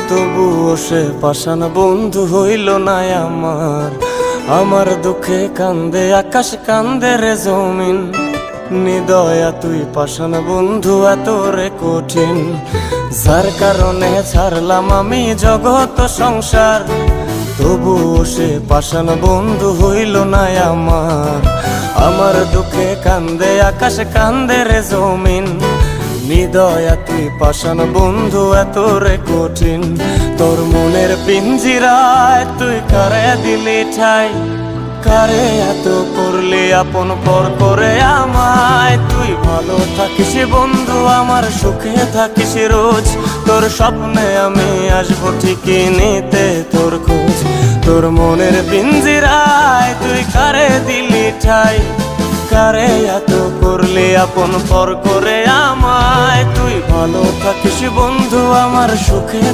তবুও সে পাষাণ বন্ধু হইল না আমার। আমার দুঃখে কান্দে আকাশ, কান্দে রে জমিন। নিদয়া তুই পাষাণ বন্ধু এত রে কঠিন, যার কারণে ছাড়লাম আমি জগৎ সংসার। তবুও সে পাষাণ বন্ধু হইল না আমার। আমার দুঃখে কান্দে আকাশ, কান্দে রে জমিন। নিদয়া তুই পাষাণ বন্ধু এত রে কঠিন। তোর মনের পিঞ্জিরায় তুই কারে দিলি ঠাই, কারে এত করলি আপন পর করে আমায়। তুই ভালো থাকিস বন্ধু আমার, সুখে থাকিস রোজ। তোর স্বপ্নে আমি আসবো ঠিকই নিতে তোর খোঁজ। তোর মনের পিঞ্জিরায় তুই কারে দিলি ঠাই, কারে এত করলি আপন পর করে আমায়। তুই ভালো থাকিস বন্ধু আমার, সুখে